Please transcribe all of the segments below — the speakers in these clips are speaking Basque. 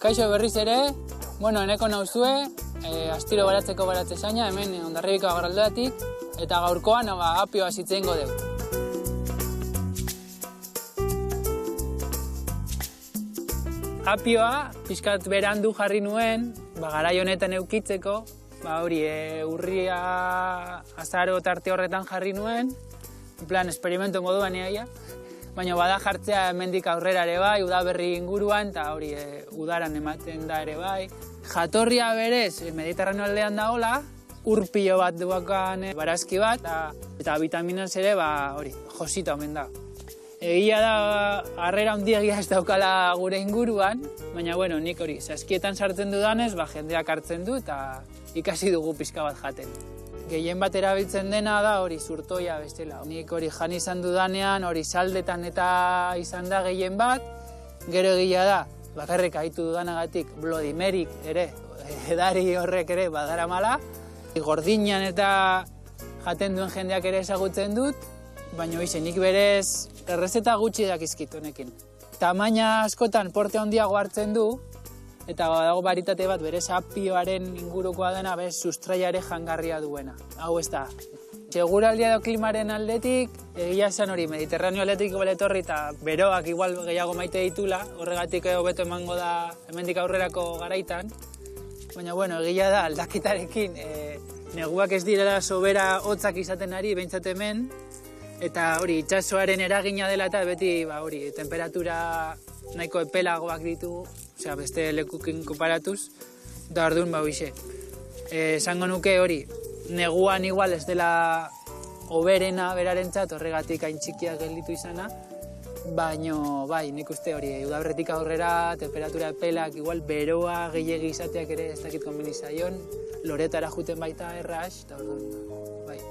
Kaixo berriz ere, eneko nauzue, astiro baratzeko baratze zaina, hemen Hondarribiko agerraldeatik, eta gaurkoan apioa zitzeingo dugu. Apioa, pixkat berandu jarri nuen, garai honetan eukitzeko, urria azaro tarte horretan jarri nuen, en plan, esperimento moduan iaia, baina bada jartzea hemendik aurrera ere bai, udaberri inguruan, eta udaran ematen da ere bai. Jatorria berez, Mediterraneo aldean dagoela, urpilo bat duakan barazki bat, eta vitaminaz ere, josita omen da. Egia da, harrera handiegia ez daukala gure inguruan, baina nik saskietan sartzen dudanez, jendeak hartzen du eta ikasi dugu pixka bat jaten. Gehien bat erabiltzen dena da zurtoia bestela. Nik jan izan dudanean, saldetan eta izan da gehien bat, gero egia da, bakarrik haitu dudanagatik Bloody Maryk ere, edari horrek ere badara mala. Gordinan eta jaten duen jendeak ere ezagutzen dut, baina nik berez errezeta gutxi dakizkit honekin. Tamaina askotan porte handiago hartzen du, eta dago baritate bat berez apioaren ingurukoa dena, sustraiare jangarria duena. Hau ez da. Seguraldia edo klimaren aldetik, egia esan Mediterraneo aldetik etorri eta beroak igual gehiago maite ditula, horregatik hobeto emango da hemendik aurrerako garaitan. Baina egia da aldaketarekin, neguak ez direla sobera hotzak izaten ari, behintzat hemen, eta itsasoaren eragina dela eta beti temperatura nahiko epelagoak ditu, beste lekukin konparatuz, eta orduan esango nuke neguan igual ez dela oberena berarentzat, horregatik hain txikiak gelditu izana, baina nik uste udaberritik aurrera, temperatura epelak, igual beroa gehiegi izateak ere ez dakit konbeni zaion, loretara juten baita erraz, eta orduan,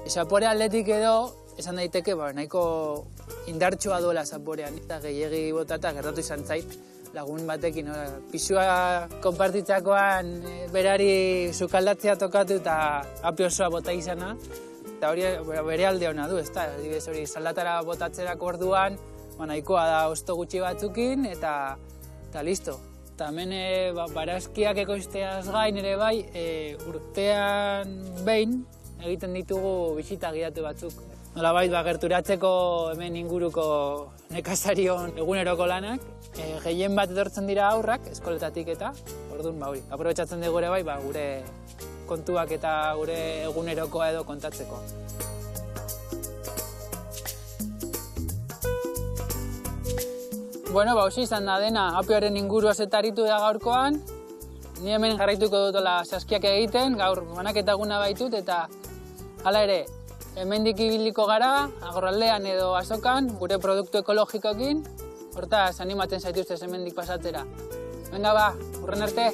Zapore aldetik edo, esan daiteke, nahiko indartsua duela zaporean, eta gehiegi botata gertatu izan zait, lagun batekin, pisua konpartitzakoan berari sukaldatzea tokatu eta apio osoa bota izana, eta hori bere alde hona du, ezta? Saldatara botatzerako orduan, nahikoa da osto gutxi batzukin, eta listo. Eta hemen barazkiak ekoizteaz gain ere bai, urtean behin egiten ditugu bisita gidatu batzuk. Nolabait gerturatzeko hemen inguruko nekazarion eguneroko lanak. Gehien bat etortzen dira aurrak, eskoletatik eta, orduan, aprobetxatzen dugu ere bai, gure kontuak eta gure egunerokoa edo kontatzeko. Hauxe izan da dena, apioaren inguruaz eta aritu da gaurkoan. Ni hemen jarraituko dutela saskiak egiten, gaur banaketa eguna baitut, eta hala ere, hemendik ibiliko gara, agerraldean edo azokan, gure produktu ekologikoekin, hortaz animatzen zaituztez hemendik pasatzera. Venga hurren arte!